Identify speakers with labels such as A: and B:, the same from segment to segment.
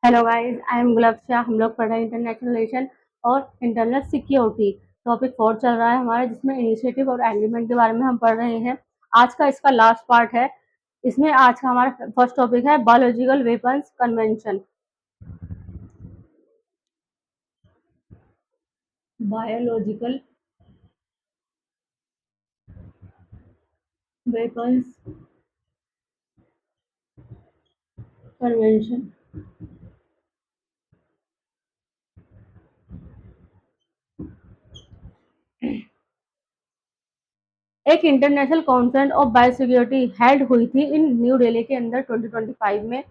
A: Hello guys, I am गुलाब शाह। हम लोग पढ़ रहे हैं इंटरनेशनल रिलेशन और इंटरनल सिक्योरिटी। टॉपिक 4 चल रहा है हमारा, जिसमें इनिशिएटिव और एग्रीमेंट के बारे में हम पढ़ रहे हैं। आज का इसका लास्ट पार्ट है। इसमें आज का हमारा फर्स्ट टॉपिक है biological weapons convention. Biological weapons convention एक international conference of biosecurity held हुई थी इन न्यू दिल्ली के अंदर 2025 में,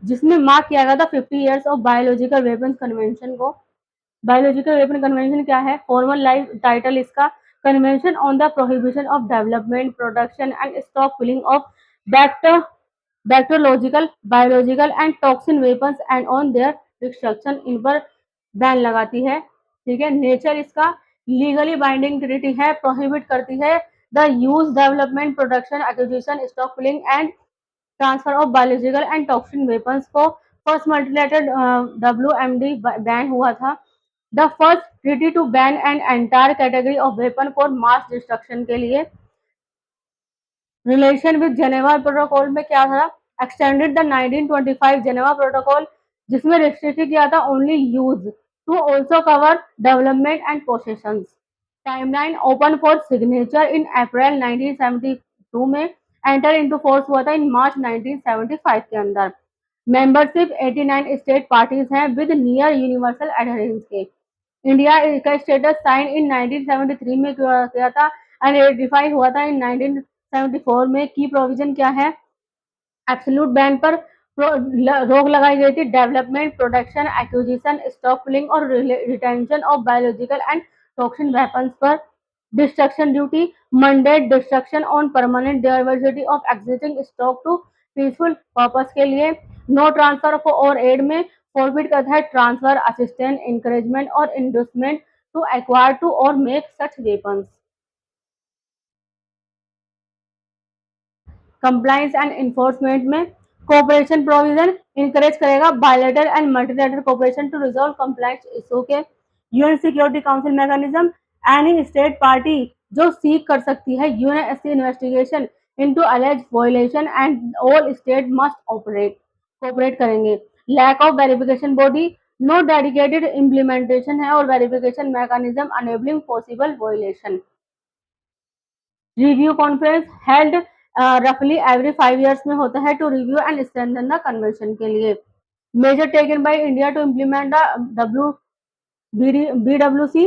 A: जिसमें मार्क किया गया था 50 years of biological weapons convention को। बायोलॉजिकल वेपन कन्वेंशन क्या है? फॉर्मल लाइफ टाइटल इसका convention on the prohibition of development, production and stockpiling of bacter bacteriological, biological and toxin weapons and on their destruction, इन पर ban लगाती है। ठीक है। नेचर इसका लीगली बाइंडिंग ट्रीटी है, प्रोहिबिट करती है the use, development, production, acquisition, stockpiling and transfer of biological and toxin weapons को। फर्स्ट मल्टीलेटरल WMD बैन हुआ था। The first treaty to ban an entire category of weapon for mass destruction के लिए। Relation with Geneva protocol में क्या था? Extended the 1925 Geneva protocol, जिसमें restrict किया था only use to also cover development and possession. Timeline open for signature in April 1972 में, enter into force हुआ था इन मार्च 1975 के अंदर। मेंबरशिप 89 स्टेट पार्टीज हैं विद नियर यूनिवर्सल एडहेरेंस के। इंडिया का स्टेटस साइन इन 1973 में किया था एंड रेटिफाई हुआ था इन 1974 में। की प्रोविजन क्या है? एब्सोल्यूट बैन पर रोक लगाई गई थी development, production, acquisition, stockpiling और retention of biological and toxin weapons पर। Destruction duty mandate destruction on permanent diversity of existing stock to peaceful purpose के लिए। नो ट्रांसफर और एड में फॉरबिड करता है ट्रांसफर, असिस्टेंट, इंकरेजमेंट और endorsement to acquire to और make such weapons. Compliance and enforcement में कोऑपरेशन प्रोविजन इंकरेज करेगा bilateral and multilateral cooperation to resolve compliance issue के। UN security council mechanism, any state party जो seek कर सकती है UNSC investigation into alleged violation and all state must operate cooperate करेंगे। Lack of verification body, no dedicated implementation है और verification mechanism enabling possible violation. Review conference held रफली every 5 years में होता है to review and strengthen the convention के लिए। Measure taken by India to implement the BWC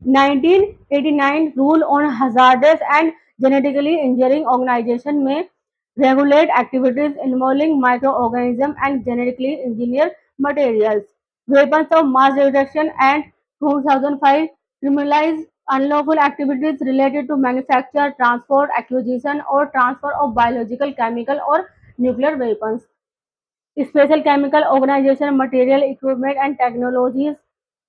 A: 1989 rule on hazardous and genetically injuring organisation में regulate activities involving micro organism and genetically engineer materials. Weapons of mass destruction and 2005 criminalize unlawful activities related to manufacture, transport, acquisition or transfer of biological, chemical or nuclear weapons. Special Chemical Organization Material, Equipment and Technologies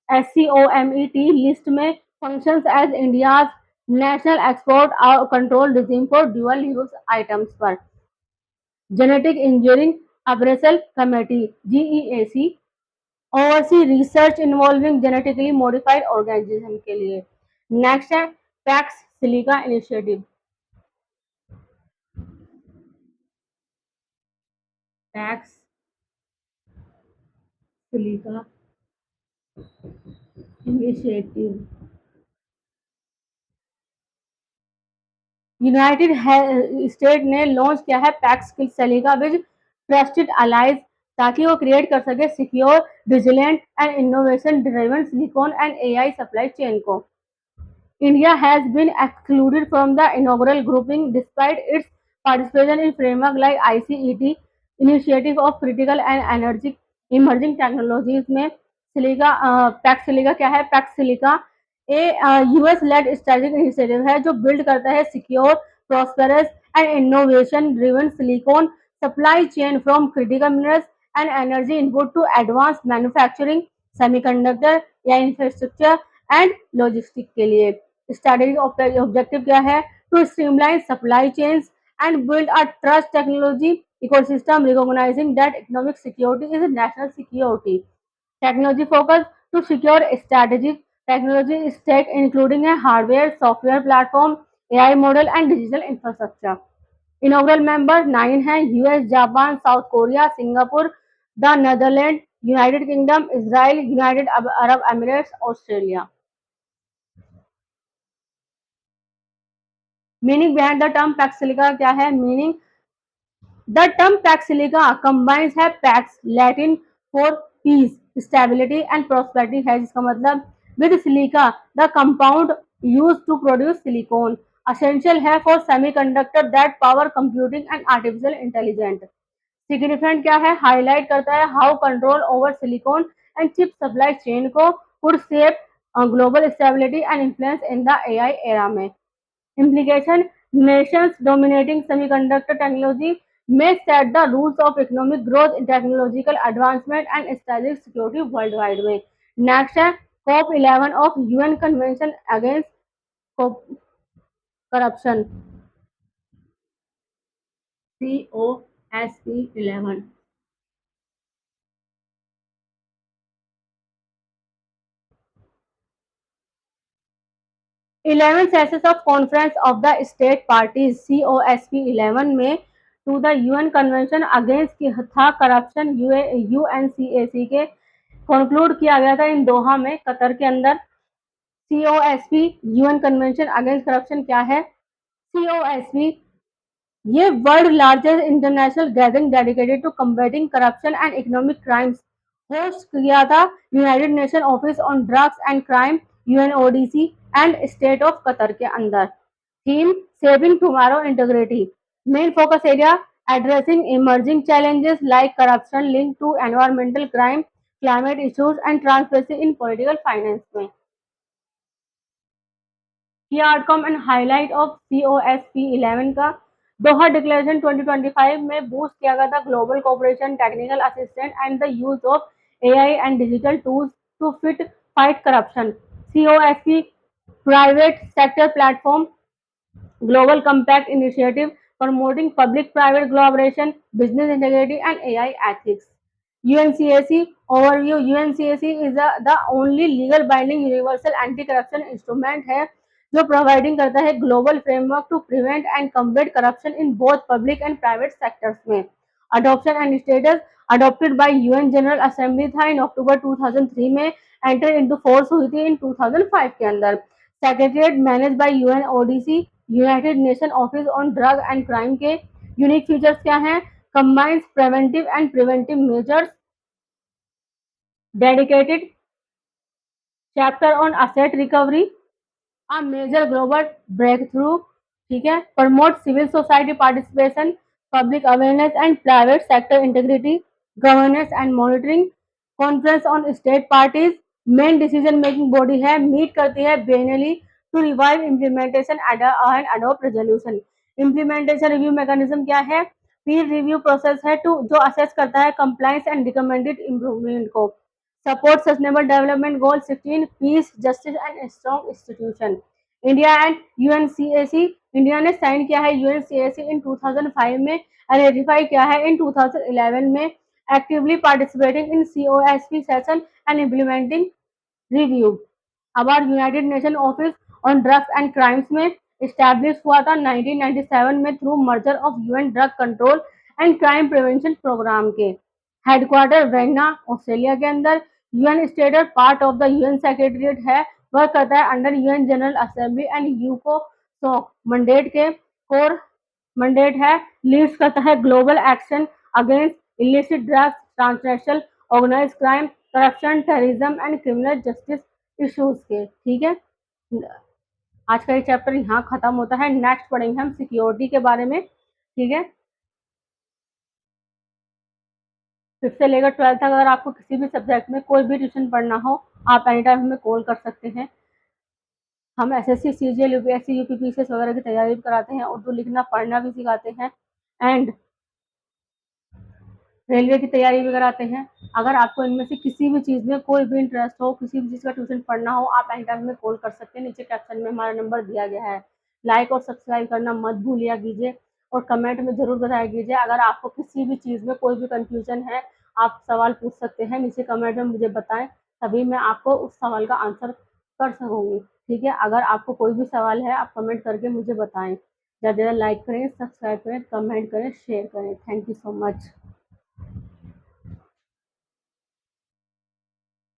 A: SCOMET list में functions as India's national export control regime for dual use items पर। Genetic Engineering Appraisal Committee GEAC oversee research involving genetically modified organism के लिए। Next है Pax Silica initiative. Pax Silica initiative United State ने launch किया है Pax Silica with trusted allies, ताकि वो create कर सके secure, vigilant and innovation driven silicon and AI supply chain को। India has been excluded from the inaugural grouping despite its participation in framework like ICET Initiative of Critical and Energy Emerging Technologies में Silica Pax Silica क्या है? Pax Silica US led strategic initiative है जो build करता है secure, prosperous and innovation driven silicon supply chain from critical minerals and energy input to advance manufacturing, semiconductor या infrastructure and logistic के लिए। Strategic objective क्या है? To streamline supply chains and build a trust technology ecosystem recognizing that economic security is a national security. Technology focus to secure strategic technology stack including a hardware, software platform, AI model and digital infrastructure. Inaugural member 9 हैं US, Japan, South Korea, Singapore, the Netherland, United Kingdom, Israel, United Arab Emirates, Australia. Meaning behind the term Pax Silica क्या है? Meaning the term Pax Silica combines है Pax Latin for peace, stability and prosperity है, जिसका मतलब with silica the compound use to produce silicon essential है for semiconductor that power computing and artificial intelligent. Significant क्या है? Highlight करता है how control over silicon and chip supply chain को could shape global stability and influence in the AI era में। Implication: nations dominating semiconductor technology may set the rules of economic growth, technological advancement and strategic security worldwide में। Next है COP11 of UN Convention Against Corruption COSP11। 11 sessions of conference of the state parties COSP11 में to the UN convention against था corruption UNCAC के conclude किया गया था इन दोहा में Qatar के अंदर। COSP UN convention against corruption क्या है? COSP ये world largest international gathering dedicated to combating corruption and economic crimes host किया था United Nation office on drugs and crime UNODC and state of Qatar के अंदर। Theme saving tomorrow integrity. Main focus area addressing emerging challenges like corruption link to environmental crime, climate issues and transparency in political finance में। की outcome and highlight of COSP11 का दोहा declaration 2025 में boost किया गया था global cooperation, technical assistant and the use of AI and digital tools to fight corruption. COSP private sector platform global compact initiative promoting public private collaboration, business integrity and AI ethics. UNCAC overview। UNCAC is the only legal binding universal anti corruption instrument है जो providing करता है global framework to prevent and combat corruption in both public and private sectors में। Adoption and status adopted by UN General Assembly था in अक्टूबर 2003 में, enter into force हुई थी इन 2005 के अंदर। Secretariat manage by UNODC United Nation office on drug and crime के unique features क्या हैं? Combines preventive and preventive measures, dedicated chapter on asset recovery, a major global breakthrough, ठीक है। Promote civil society participation, public awareness and private sector integrity, governance and monitoring. Conference on state parties main decision making body है, meet करती है biennially to revive implementation and adopt resolution. Implementation review mechanism क्या है? Peer review process है to जो assess करता है compliance and recommended improvement को। Support sustainable development goal 16 peace, justice and strong institution. India and UNCAC India ने sign किया है UNCAC इन 2005 में, रेटिफाई किया है इन 2011 में, actively participating in COSP session and implementing review. About United Nation office on drugs and crimes में establish हुआ था 1997 में through merger of UN drug control and crime prevention programme के। हेडक्वार्टर वेन्ना ऑस्ट्रेलिया के अंदर। UN status part of the UN secretariat है, work करता है under UN general assembly and यूको सॉक मंडेट के। कोर मंडेट है, लीड्स करता है global action against illicit drugs, transnational organised crime, corruption, terrorism and criminal justice issues के। ठीक है, आज का ये चैप्टर यहाँ खत्म होता है। नेक्स्ट पढ़ेंगे हम सिक्योरिटी के बारे में। ठीक है, 5th से लेकर 12th तक अगर आपको किसी भी सब्जेक्ट में कोई भी ट्यूशन पढ़ना हो, आप एनी टाइम हमें कॉल कर सकते हैं। हम SSC, CGL, UPSC, UPPCS वगैरह की तैयारी भी कराते हैं, उर्दू लिखना पढ़ना भी सिखाते हैं एंड रेलवे की तैयारी भी कराते हैं। अगर आपको इनमें से किसी भी चीज़ में कोई भी इंटरेस्ट हो, किसी भी चीज़ का ट्यूशन पढ़ना हो, आप एनी टाइम हमें कॉल कर सकते हैं। नीचे कैप्शन में हमारा नंबर दिया गया है। लाइक और सब्सक्राइब करना मत भूलिया कीजिए और कमेंट में ज़रूर बताया कीजिए। अगर आपको किसी भी चीज़ में कोई भी कन्फ्यूजन है, आप सवाल पूछ सकते हैं, नीचे कमेंट में मुझे बताएं, तभी मैं आपको उस सवाल का आंसर कर सकूंगी। ठीक है, अगर आपको कोई भी सवाल है आप कमेंट करके मुझे बताएं। ज़्यादा ज़्यादा लाइक करें, सब्सक्राइब करें, कमेंट करें, शेयर करें। Thank you so much.